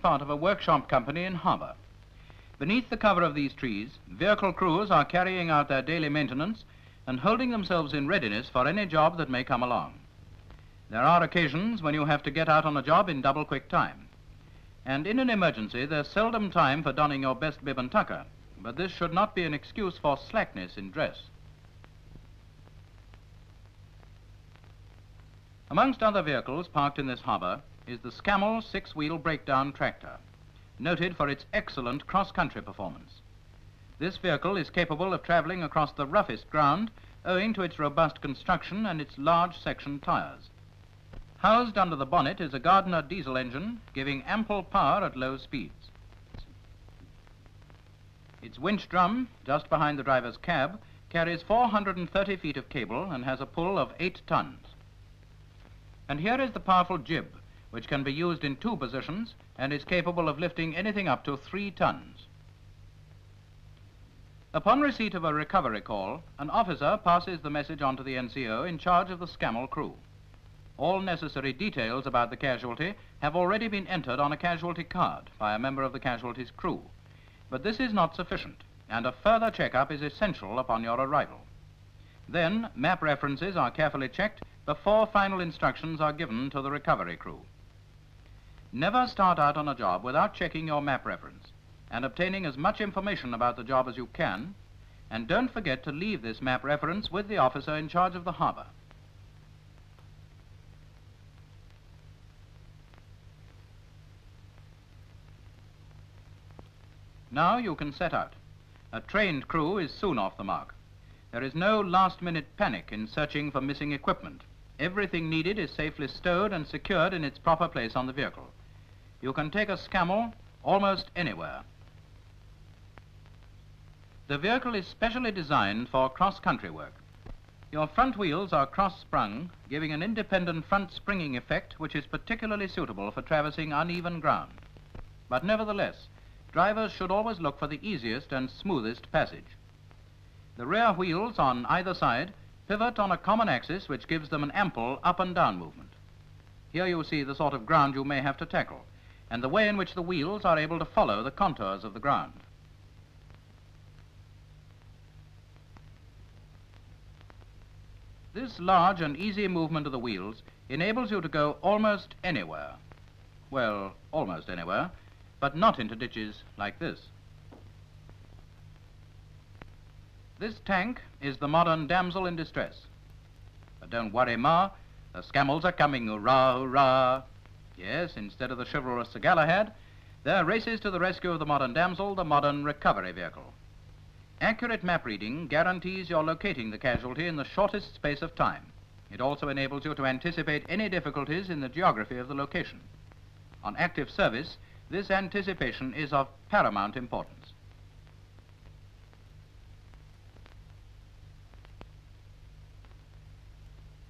part of a workshop company in harbour. Beneath the cover of these trees, vehicle crews are carrying out their daily maintenance and holding themselves in readiness for any job that may come along. There are occasions when you have to get out on a job in double quick time. And in an emergency, there's seldom time for donning your best bib and tucker, but this should not be an excuse for slackness in dress. Amongst other vehicles parked in this harbour is the Scammell six-wheel breakdown tractor, noted for its excellent cross-country performance. This vehicle is capable of travelling across the roughest ground owing to its robust construction and its large section tyres. Housed under the bonnet is a Gardner diesel engine giving ample power at low speeds. Its winch drum, just behind the driver's cab, carries 430 feet of cable and has a pull of 8 tons. And here is the powerful jib, which can be used in 2 positions and is capable of lifting anything up to 3 tons. Upon receipt of a recovery call, an officer passes the message on to the NCO in charge of the Scammell crew. All necessary details about the casualty have already been entered on a casualty card by a member of the casualty's crew. But this is not sufficient, and a further checkup is essential upon your arrival. Then, map references are carefully checked before final instructions are given to the recovery crew. Never start out on a job without checking your map reference and obtaining as much information about the job as you can, and don't forget to leave this map reference with the officer in charge of the harbour. Now you can set out. A trained crew is soon off the mark. There is no last-minute panic in searching for missing equipment. Everything needed is safely stowed and secured in its proper place on the vehicle. You can take a Scammell almost anywhere. The vehicle is specially designed for cross-country work. Your front wheels are cross-sprung, giving an independent front springing effect which is particularly suitable for traversing uneven ground. But nevertheless, drivers should always look for the easiest and smoothest passage. The rear wheels on either side pivot on a common axis which gives them an ample up and down movement. Here you see the sort of ground you may have to tackle, and the way in which the wheels are able to follow the contours of the ground. This large and easy movement of the wheels enables you to go almost anywhere. Well, almost anywhere, but not into ditches like this. This tank is the modern damsel in distress. But don't worry, Ma, the Scammells are coming, hurrah, hurrah. Yes, instead of the chivalrous Sir Galahad, there races to the rescue of the modern damsel, the modern recovery vehicle. Accurate map reading guarantees you're locating the casualty in the shortest space of time. It also enables you to anticipate any difficulties in the geography of the location. On active service, this anticipation is of paramount importance.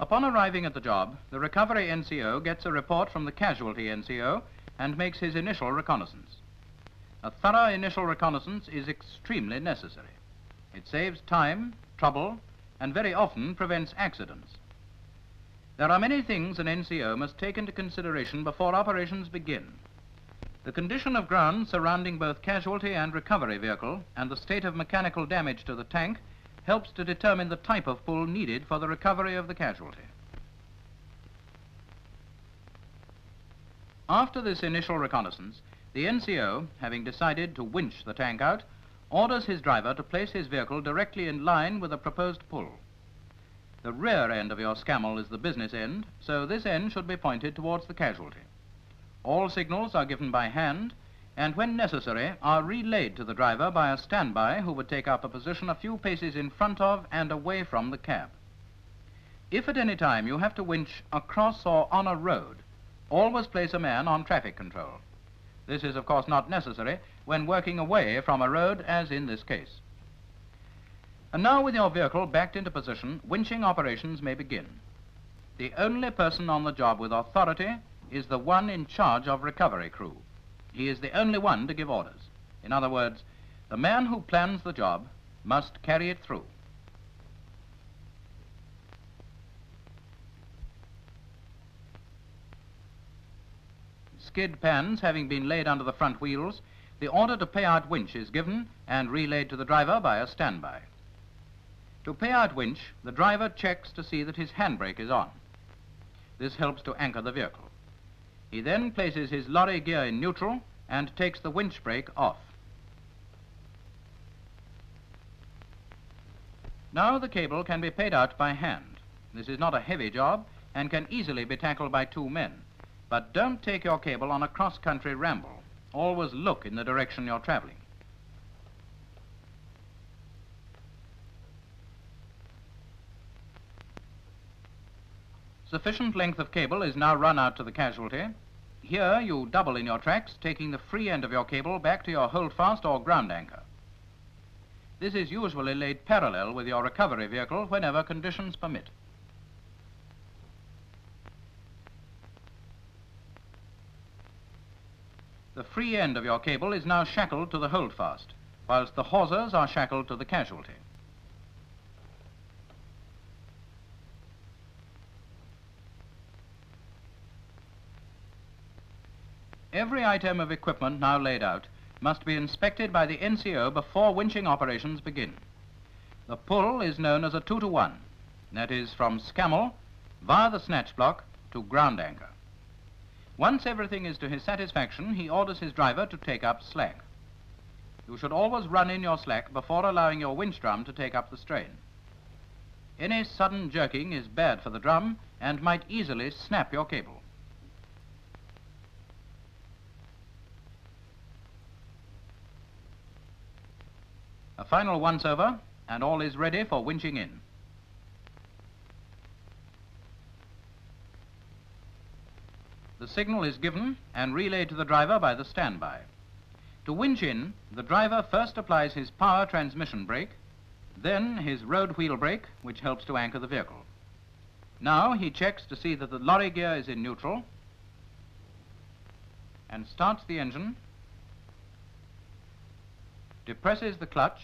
Upon arriving at the job, the recovery NCO gets a report from the casualty NCO and makes his initial reconnaissance. A thorough initial reconnaissance is extremely necessary. It saves time, trouble, and very often prevents accidents. There are many things an NCO must take into consideration before operations begin. The condition of ground surrounding both casualty and recovery vehicle and the state of mechanical damage to the tank helps to determine the type of pull needed for the recovery of the casualty. After this initial reconnaissance, the NCO, having decided to winch the tank out, orders his driver to place his vehicle directly in line with the proposed pull. The rear end of your Scammell is the business end, so this end should be pointed towards the casualty. All signals are given by hand, and when necessary are relayed to the driver by a standby who would take up a position a few paces in front of and away from the cab. If at any time you have to winch across or on a road, always place a man on traffic control. This is of course not necessary when working away from a road, as in this case. And now, with your vehicle backed into position, winching operations may begin. The only person on the job with authority is the one in charge of recovery crew. He is the only one to give orders. In other words, the man who plans the job must carry it through. skid pans having been laid under the front wheels, the order to pay out winch is given and relayed to the driver by a standby. To pay out winch, the driver checks to see that his handbrake is on. This helps to anchor the vehicle. He then places his lorry gear in neutral and takes the winch brake off. Now the cable can be paid out by hand. This is not a heavy job and can easily be tackled by 2 men. But don't take your cable on a cross-country ramble. Always look in the direction you're traveling. Sufficient length of cable is now run out to the casualty. Here you double in your tracks, taking the free end of your cable back to your holdfast or ground anchor. This is usually laid parallel with your recovery vehicle whenever conditions permit. The free end of your cable is now shackled to the holdfast, whilst the hawsers are shackled to the casualty. Every item of equipment now laid out must be inspected by the NCO before winching operations begin. The pull is known as a 2-to-1. That is from Scammell via the snatch block to ground anchor. Once everything is to his satisfaction, he orders his driver to take up slack. You should always run in your slack before allowing your winch drum to take up the strain. Any sudden jerking is bad for the drum and might easily snap your cable. A final once-over, and all is ready for winching in. The signal is given and relayed to the driver by the standby. To winch in, the driver first applies his power transmission brake, then his road wheel brake, which helps to anchor the vehicle. Now he checks to see that the lorry gear is in neutral and starts the engine, depresses the clutch,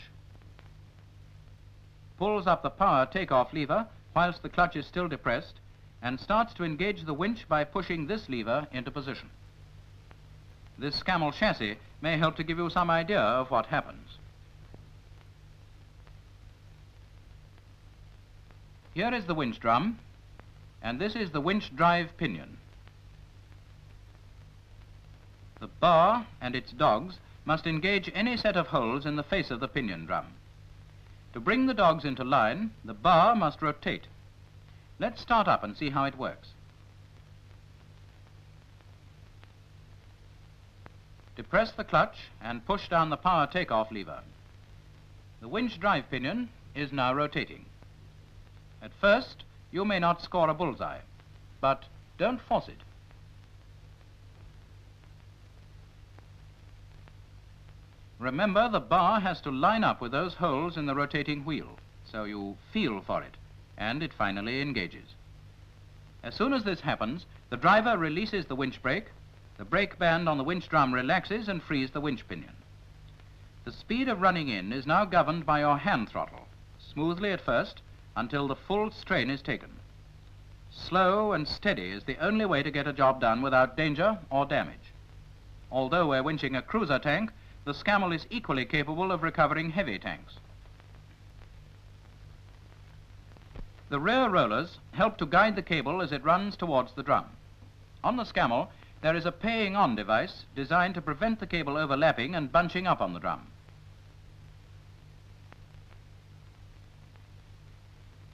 pulls up the power takeoff lever whilst the clutch is still depressed, and starts to engage the winch by pushing this lever into position. This Scammell chassis may help to give you some idea of what happens. Here is the winch drum, and this is the winch drive pinion. The bar and its dogs must engage any set of holes in the face of the pinion drum. To bring the dogs into line, the bar must rotate. Let's start up and see how it works. Depress the clutch and push down the power takeoff lever. The winch drive pinion is now rotating. At first, you may not score a bullseye, but don't force it. Remember, the bar has to line up with those holes in the rotating wheel, so you feel for it, and it finally engages. As soon as this happens, the driver releases the winch brake, the brake band on the winch drum relaxes and frees the winch pinion. The speed of running in is now governed by your hand throttle, smoothly at first, until the full strain is taken. Slow and steady is the only way to get a job done without danger or damage. Although we're winching a cruiser tank, the Scammell is equally capable of recovering heavy tanks. The rear rollers help to guide the cable as it runs towards the drum. On the Scammell, there is a paying on device designed to prevent the cable overlapping and bunching up on the drum.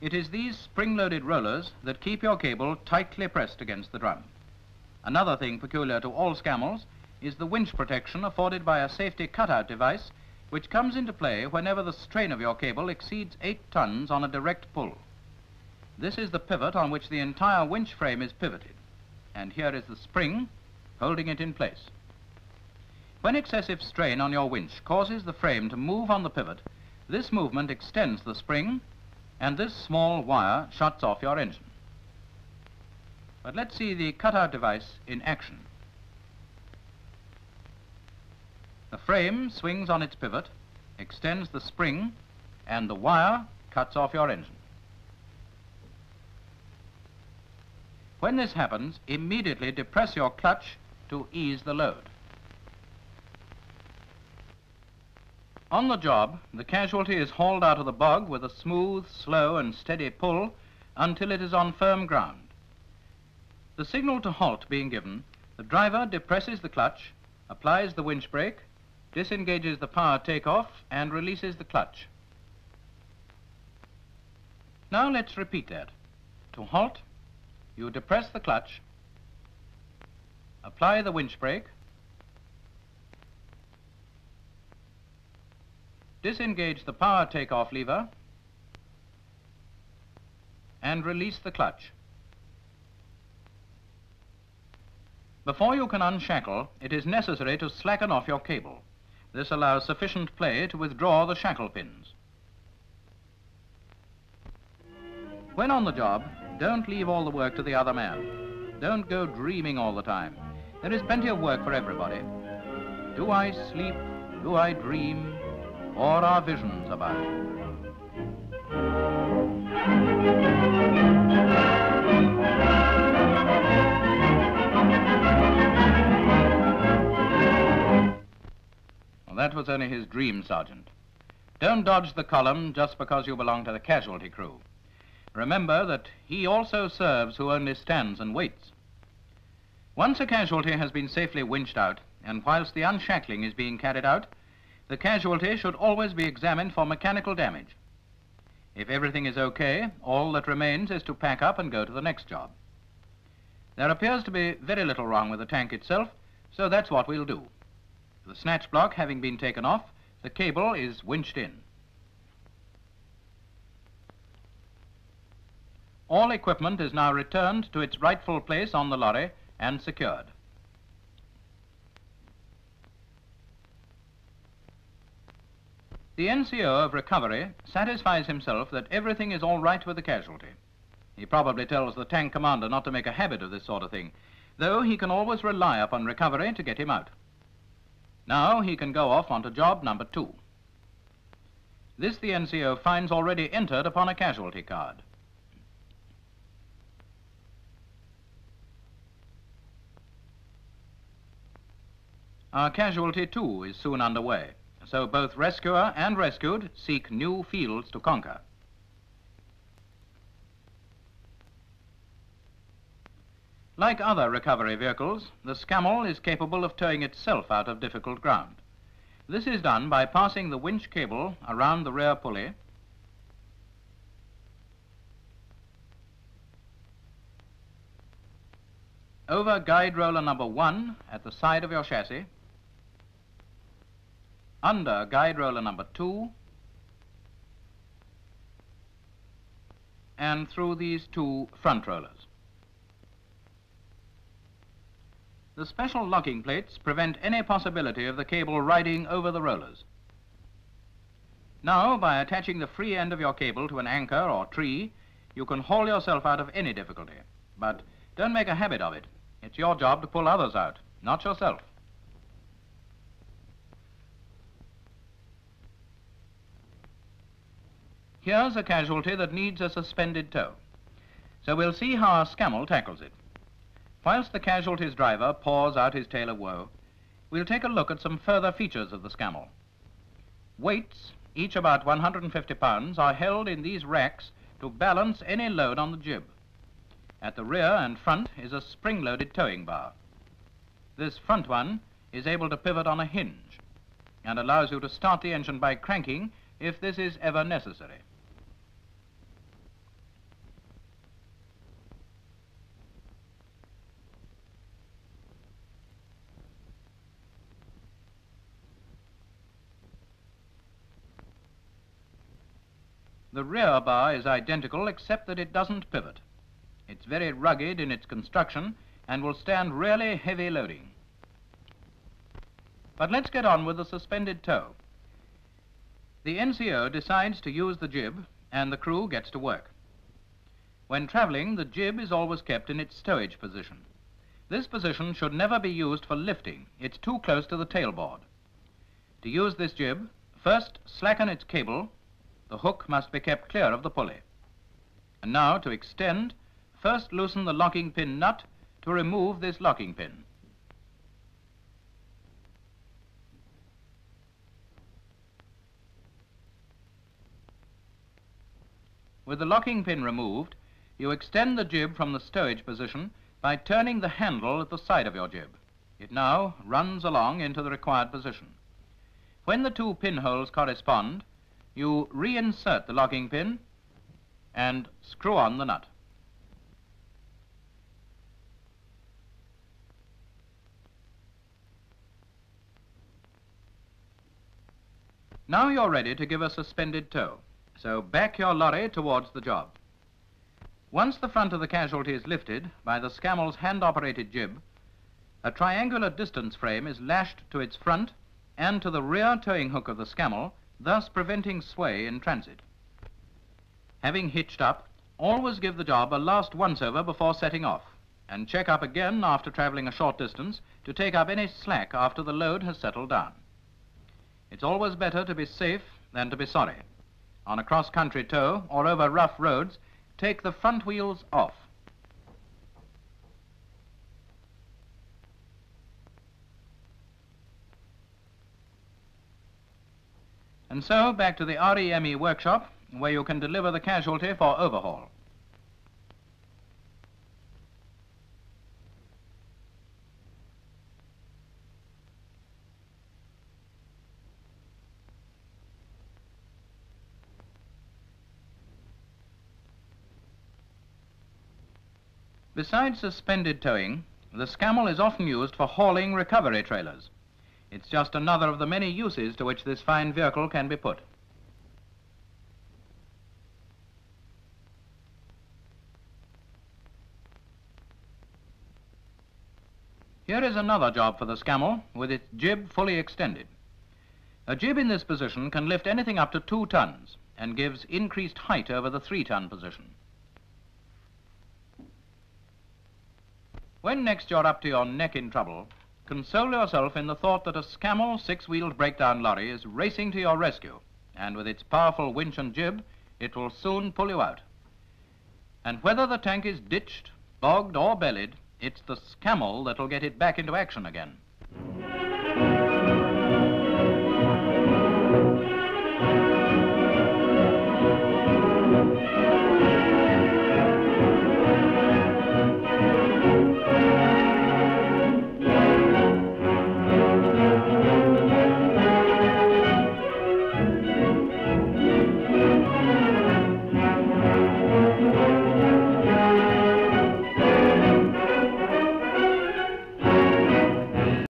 It is these spring-loaded rollers that keep your cable tightly pressed against the drum. Another thing peculiar to all Scammells is the winch protection afforded by a safety cutout device which comes into play whenever the strain of your cable exceeds 8 tons on a direct pull. This is the pivot on which the entire winch frame is pivoted, and here is the spring holding it in place. When excessive strain on your winch causes the frame to move on the pivot, this movement extends the spring, and this small wire shuts off your engine. But let's see the cutout device in action. The frame swings on its pivot, extends the spring, and the wire cuts off your engine. When this happens, immediately depress your clutch to ease the load. On the job, the casualty is hauled out of the bog with a smooth, slow and steady pull until it is on firm ground. The signal to halt being given, the driver depresses the clutch, applies the winch brake, disengages the power takeoff and releases the clutch. Now let's repeat that. To halt, you depress the clutch, apply the winch brake, disengage the power takeoff lever, and release the clutch. Before you can unshackle, it is necessary to slacken off your cable. This allows sufficient play to withdraw the shackle pins. When on the job, don't leave all the work to the other man. Don't go dreaming all the time. There is plenty of work for everybody. Do I sleep? Do I dream? Or are visions about? Well, that was only his dream, Sergeant. Don't dodge the column just because you belong to the casualty crew. Remember that he also serves who only stands and waits. Once a casualty has been safely winched out, and whilst the unshackling is being carried out, the casualty should always be examined for mechanical damage. If everything is okay, all that remains is to pack up and go to the next job. There appears to be very little wrong with the tank itself, so that's what we'll do. The snatch block having been taken off, the cable is winched in. All equipment is now returned to its rightful place on the lorry and secured. The NCO of recovery satisfies himself that everything is all right with the casualty. He probably tells the tank commander not to make a habit of this sort of thing, though he can always rely upon recovery to get him out. Now he can go off onto job number 2. This the NCO finds already entered upon a casualty card. Our casualty too is soon underway. So both rescuer and rescued seek new fields to conquer. Like other recovery vehicles, the Scammell is capable of towing itself out of difficult ground. This is done by passing the winch cable around the rear pulley, over guide roller number 1 at the side of your chassis, under guide roller number 2, and through these 2 front rollers. The special locking plates prevent any possibility of the cable riding over the rollers. Now, by attaching the free end of your cable to an anchor or tree, you can haul yourself out of any difficulty. But don't make a habit of it. It's your job to pull others out, not yourself. Here's a casualty that needs a suspended tow. So we'll see how our Scammell tackles it. Whilst the casualty's driver pours out his tale of woe, we'll take a look at some further features of the Scammell. Weights, each about 150 pounds, are held in these racks to balance any load on the jib. At the rear and front is a spring-loaded towing bar. This front one is able to pivot on a hinge and allows you to start the engine by cranking if this is ever necessary. The rear bar is identical except that it doesn't pivot. It's very rugged in its construction and will stand really heavy loading. But let's get on with the suspended tow. The NCO decides to use the jib and the crew gets to work. When traveling, the jib is always kept in its stowage position. This position should never be used for lifting. It's too close to the tailboard. To use this jib, first slacken its cable. The hook must be kept clear of the pulley. And now, to extend, first loosen the locking pin nut to remove this locking pin. With the locking pin removed, you extend the jib from the stowage position by turning the handle at the side of your jib. It now runs along into the required position. When the two pinholes correspond, you reinsert the locking pin and screw on the nut. Now you're ready to give a suspended tow, so back your lorry towards the job. Once the front of the casualty is lifted by the Scammell's hand-operated jib, a triangular distance frame is lashed to its front and to the rear towing hook of the Scammell, thus preventing sway in transit. Having hitched up, always give the job a last once-over before setting off, and check up again after traveling a short distance to take up any slack after the load has settled down. It's always better to be safe than to be sorry. On a cross-country tow or over rough roads, take the front wheels off. And so back to the REME workshop, where you can deliver the casualty for overhaul. Besides suspended towing, the Scammell is often used for hauling recovery trailers. It's just another of the many uses to which this fine vehicle can be put. Here is another job for the Scammell with its jib fully extended. A jib in this position can lift anything up to 2 tons and gives increased height over the 3-ton position. When next you're up to your neck in trouble, console yourself in the thought that a Scammell 6-wheeled breakdown lorry is racing to your rescue, and with its powerful winch and jib, it will soon pull you out. And whether the tank is ditched, bogged or bellied, it's the Scammell that'll get it back into action again.